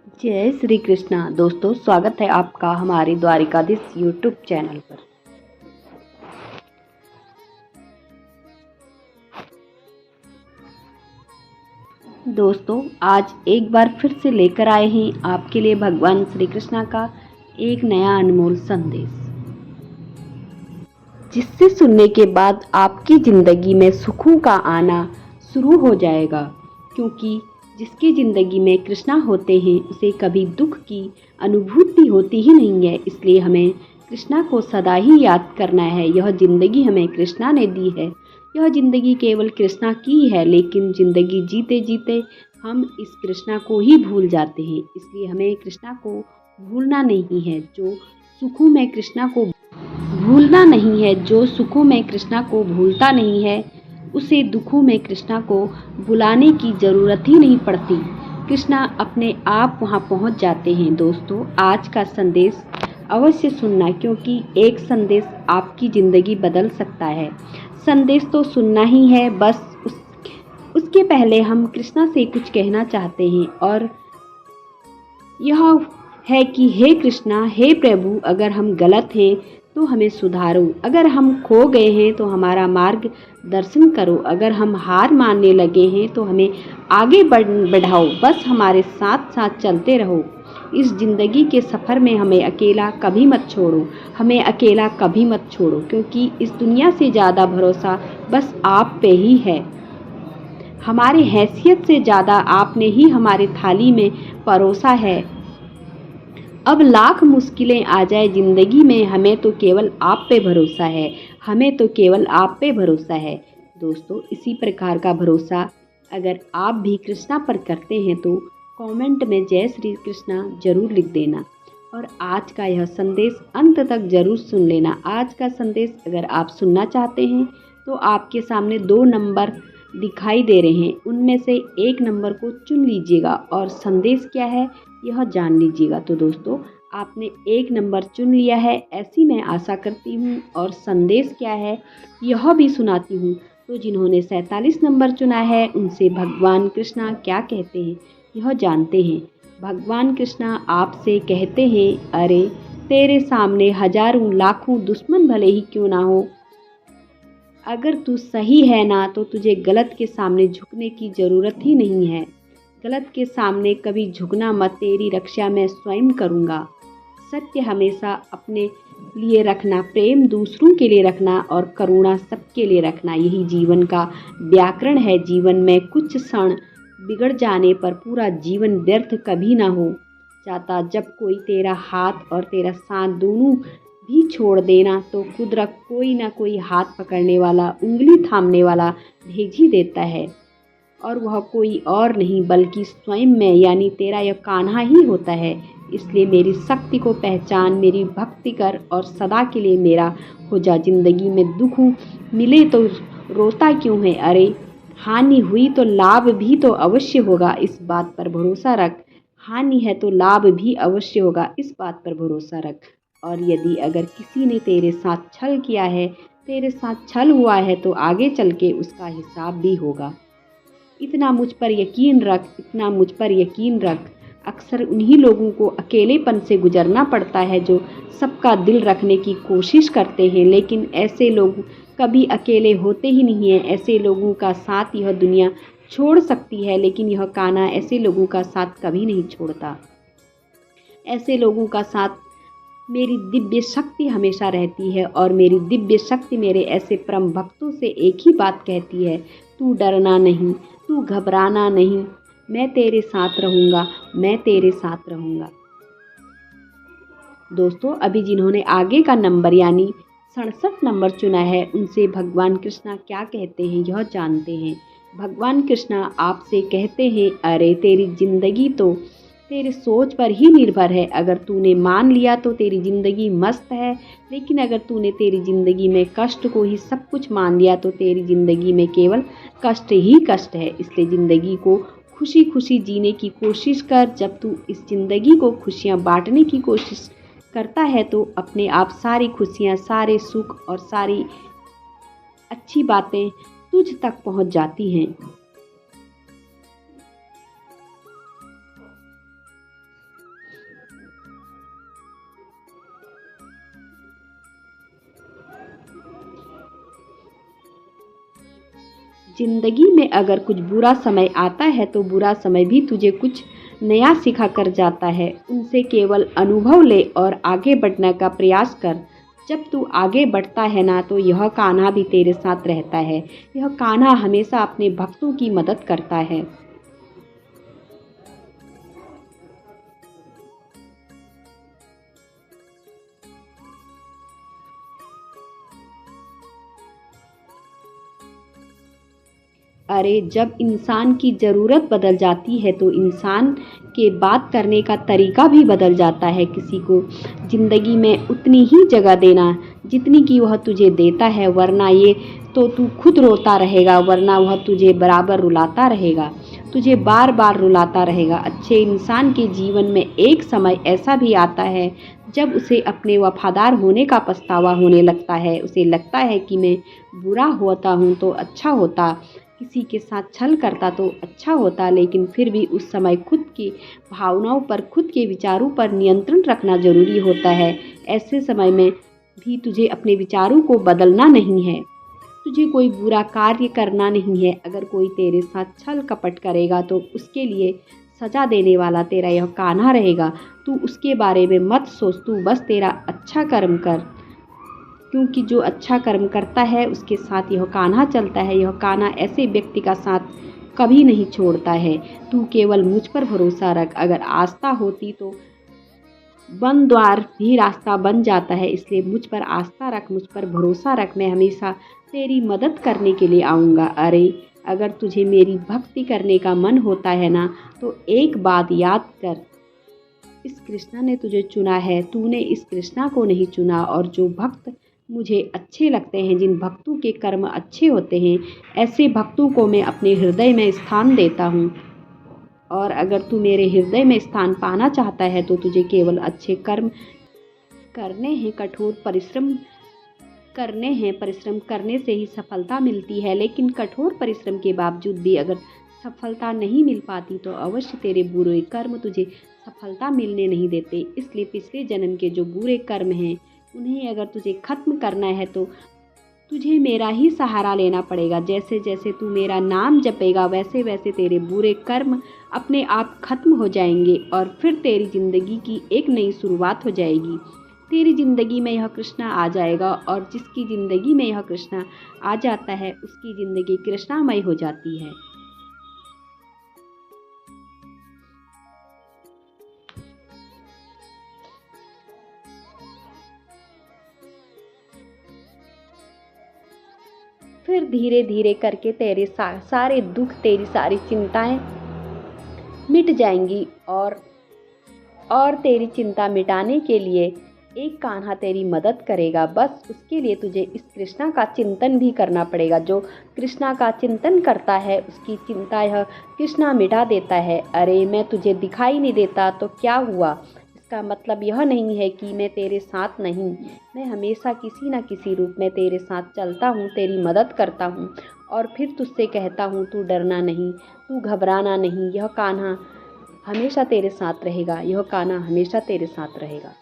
जय श्री कृष्णा। दोस्तों, स्वागत है आपका हमारे द्वारिकाधीश यूट्यूब चैनल पर। दोस्तों, आज एक बार फिर से लेकर आए हैं आपके लिए भगवान श्री कृष्णा का एक नया अनमोल संदेश, जिससे सुनने के बाद आपकी ज़िंदगी में सुखों का आना शुरू हो जाएगा। क्योंकि जिसकी ज़िंदगी में कृष्णा होते हैं उसे कभी दुख की अनुभूति होती ही नहीं है। इसलिए हमें कृष्णा को सदा ही याद करना है। यह ज़िंदगी हमें कृष्णा ने दी है। यह ज़िंदगी केवल कृष्णा की है, लेकिन ज़िंदगी जीते जीते हम इस कृष्णा को ही भूल जाते हैं। इसलिए हमें कृष्णा को भूलना नहीं है। जो सुखों में कृष्णा को भूलना नहीं है, जो सुखों में कृष्णा को भूलता नहीं है, उसे दुखों में कृष्णा को बुलाने की ज़रूरत ही नहीं पड़ती। कृष्णा अपने आप वहाँ पहुँच जाते हैं। दोस्तों, आज का संदेश अवश्य सुनना, क्योंकि एक संदेश आपकी ज़िंदगी बदल सकता है। संदेश तो सुनना ही है, बस उसके पहले हम कृष्णा से कुछ कहना चाहते हैं, और यह है कि हे कृष्णा, हे प्रभु, अगर हम गलत हैं तो हमें सुधारो। अगर हम खो गए हैं तो हमारा मार्ग दर्शन करो। अगर हम हार मानने लगे हैं तो हमें आगे बढ़ाओ। बस हमारे साथ साथ चलते रहो। इस ज़िंदगी के सफ़र में हमें अकेला कभी मत छोड़ो। हमें अकेला कभी मत छोड़ो, क्योंकि इस दुनिया से ज़्यादा भरोसा बस आप पे ही है। हमारी हैसियत से ज़्यादा आपने ही हमारी थाली में परोसा है। अब लाख मुश्किलें आ जाए ज़िंदगी में, हमें तो केवल आप पे भरोसा है। हमें तो केवल आप पे भरोसा है। दोस्तों, इसी प्रकार का भरोसा अगर आप भी कृष्णा पर करते हैं तो कमेंट में जय श्री कृष्णा ज़रूर लिख देना, और आज का यह संदेश अंत तक ज़रूर सुन लेना। आज का संदेश अगर आप सुनना चाहते हैं तो आपके सामने 2 नंबर दिखाई दे रहे हैं, उनमें से एक नंबर को चुन लीजिएगा और संदेश क्या है यह जान लीजिएगा। तो दोस्तों, आपने एक नंबर चुन लिया है, ऐसी मैं आशा करती हूँ, और संदेश क्या है यह भी सुनाती हूँ। तो जिन्होंने 47 नंबर चुना है उनसे भगवान कृष्णा क्या कहते हैं यह जानते हैं। भगवान कृष्णा आपसे कहते हैं, अरे तेरे सामने हजारों लाखों दुश्मन भले ही क्यों ना हो, अगर तू सही है ना तो तुझे गलत के सामने झुकने की ज़रूरत ही नहीं है। गलत के सामने कभी झुकना मत, तेरी रक्षा मैं स्वयं करूँगा। सत्य हमेशा अपने लिए रखना, प्रेम दूसरों के लिए रखना, और करुणा सबके लिए रखना, यही जीवन का व्याकरण है। जीवन में कुछ क्षण बिगड़ जाने पर पूरा जीवन व्यर्थ कभी ना हो जाता। जब कोई तेरा हाथ और तेरा साथ दोनों भी छोड़ देना तो कुदरत कोई ना कोई हाथ पकड़ने वाला, उंगली थामने वाला भेज ही देता है, और वह कोई और नहीं बल्कि स्वयं मैं, यानी तेरा यह कान्हा ही होता है। इसलिए मेरी शक्ति को पहचान, मेरी भक्ति कर, और सदा के लिए मेरा हो जा। जिंदगी में दुख मिले तो रोता क्यों है, अरे हानि हुई तो लाभ भी तो अवश्य होगा, इस बात पर भरोसा रख। हानि है तो लाभ भी अवश्य होगा, इस बात पर भरोसा रख। और यदि अगर किसी ने तेरे साथ छल किया है, तेरे साथ छल हुआ है, तो आगे चल के उसका हिसाब भी होगा। इतना मुझ पर यकीन रख, इतना मुझ पर यकीन रख। अक्सर उन्हीं लोगों को अकेलेपन से गुजरना पड़ता है जो सबका दिल रखने की कोशिश करते हैं, लेकिन ऐसे लोग कभी अकेले होते ही नहीं हैं। ऐसे लोगों का साथ यह दुनिया छोड़ सकती है, लेकिन यह कान्हा ऐसे लोगों का साथ कभी नहीं छोड़ता। ऐसे लोगों का साथ मेरी दिव्य शक्ति हमेशा रहती है, और मेरी दिव्य शक्ति मेरे ऐसे परम भक्तों से एक ही बात कहती है, तू डरना नहीं, तू घबराना नहीं, मैं तेरे साथ रहूँगा, मैं तेरे साथ रहूँगा। दोस्तों, अभी जिन्होंने आगे का नंबर यानी 67 नंबर चुना है उनसे भगवान कृष्णा क्या कहते हैं यह जानते हैं। भगवान कृष्णा आपसे कहते हैं, अरे तेरी जिंदगी तो तेरे सोच पर ही निर्भर है। अगर तूने मान लिया तो तेरी ज़िंदगी मस्त है, लेकिन अगर तूने तेरी ज़िंदगी में कष्ट को ही सब कुछ मान लिया तो तेरी ज़िंदगी में केवल कष्ट ही कष्ट है। इसलिए ज़िंदगी को खुशी खुशी जीने की कोशिश कर। जब तू इस ज़िंदगी को खुशियाँ बांटने की कोशिश करता है तो अपने आप सारी खुशियाँ, सारे सुख और सारी अच्छी बातें तुझ तक पहुँच जाती हैं। जिंदगी में अगर कुछ बुरा समय आता है तो बुरा समय भी तुझे कुछ नया सिखा कर जाता है। उनसे केवल अनुभव ले और आगे बढ़ने का प्रयास कर। जब तू आगे बढ़ता है ना तो यह कान्हा भी तेरे साथ रहता है। यह कान्हा हमेशा अपने भक्तों की मदद करता है। अरे जब इंसान की ज़रूरत बदल जाती है तो इंसान के बात करने का तरीका भी बदल जाता है। किसी को ज़िंदगी में उतनी ही जगह देना जितनी कि वह तुझे देता है, वरना ये तो तू खुद रोता रहेगा, वरना वह तुझे बराबर रुलाता रहेगा, तुझे बार बार रुलाता रहेगा। अच्छे इंसान के जीवन में एक समय ऐसा भी आता है जब उसे अपने वफादार होने का पछतावा होने लगता है। उसे लगता है कि मैं बुरा होता हूँ तो अच्छा होता, किसी के साथ छल करता तो अच्छा होता, लेकिन फिर भी उस समय खुद की भावनाओं पर, खुद के विचारों पर नियंत्रण रखना ज़रूरी होता है। ऐसे समय में भी तुझे अपने विचारों को बदलना नहीं है, तुझे कोई बुरा कार्य करना नहीं है। अगर कोई तेरे साथ छल कपट करेगा तो उसके लिए सज़ा देने वाला तेरा यह कान्हा रहेगा। तू उसके बारे में मत सोच, तू बस तेरा अच्छा कर्म कर, क्योंकि जो अच्छा कर्म करता है उसके साथ यह कान्हा चलता है। यह कान्हा ऐसे व्यक्ति का साथ कभी नहीं छोड़ता है। तू केवल मुझ पर भरोसा रख। अगर आस्था होती तो बंद द्वार भी रास्ता बन जाता है, इसलिए मुझ पर आस्था रख, मुझ पर भरोसा रख। मैं हमेशा तेरी मदद करने के लिए आऊँगा। अरे अगर तुझे मेरी भक्ति करने का मन होता है ना तो एक बात याद कर, इस कृष्णा ने तुझे चुना है, तूने इस कृष्णा को नहीं चुना। और जो भक्त मुझे अच्छे लगते हैं, जिन भक्तों के कर्म अच्छे होते हैं, ऐसे भक्तों को मैं अपने हृदय में स्थान देता हूँ। और अगर तू मेरे हृदय में स्थान पाना चाहता है तो तुझे केवल अच्छे कर्म करने हैं, कठोर परिश्रम करने हैं। परिश्रम करने से ही सफलता मिलती है, लेकिन कठोर परिश्रम के बावजूद भी अगर सफलता नहीं मिल पाती तो अवश्य तेरे बुरे कर्म तुझे सफलता मिलने नहीं देते। इसलिए पिछले जन्म के जो बुरे कर्म हैं उन्हें अगर तुझे खत्म करना है तो तुझे मेरा ही सहारा लेना पड़ेगा। जैसे जैसे तू मेरा नाम जपेगा वैसे वैसे तेरे बुरे कर्म अपने आप खत्म हो जाएंगे और फिर तेरी ज़िंदगी की एक नई शुरुआत हो जाएगी। तेरी ज़िंदगी में यह कृष्णा आ जाएगा और जिसकी ज़िंदगी में यह कृष्णा आ जाता है उसकी ज़िंदगी कृष्णामय हो जाती है। फिर धीरे धीरे करके तेरे सारे दुख, तेरी सारी चिंताएं मिट जाएंगी। और तेरी चिंता मिटाने के लिए एक कान्हा तेरी मदद करेगा। बस उसके लिए तुझे इस कृष्णा का चिंतन भी करना पड़ेगा। जो कृष्णा का चिंतन करता है उसकी चिंता यह कृष्णा मिटा देता है। अरे मैं तुझे दिखाई नहीं देता तो क्या हुआ, इसका मतलब यह नहीं है कि मैं तेरे साथ नहीं। मैं हमेशा किसी न किसी रूप में तेरे साथ चलता हूँ, तेरी मदद करता हूँ और फिर तुझसे कहता हूँ तू डरना नहीं, तू घबराना नहीं। यह कान्हा हमेशा तेरे साथ रहेगा, यह कान्हा हमेशा तेरे साथ रहेगा।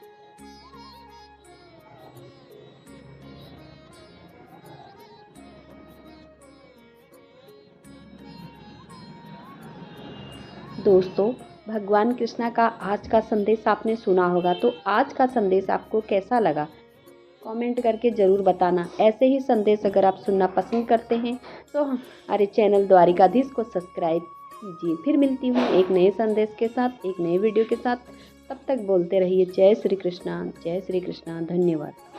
दोस्तों, भगवान कृष्णा का आज का संदेश आपने सुना होगा, तो आज का संदेश आपको कैसा लगा कमेंट करके ज़रूर बताना। ऐसे ही संदेश अगर आप सुनना पसंद करते हैं तो हमारे चैनल द्वारिकाधीश को सब्सक्राइब कीजिए। फिर मिलती हूँ एक नए संदेश के साथ, एक नए वीडियो के साथ। तब तक बोलते रहिए जय श्री कृष्णा, जय श्री कृष्णा। धन्यवाद।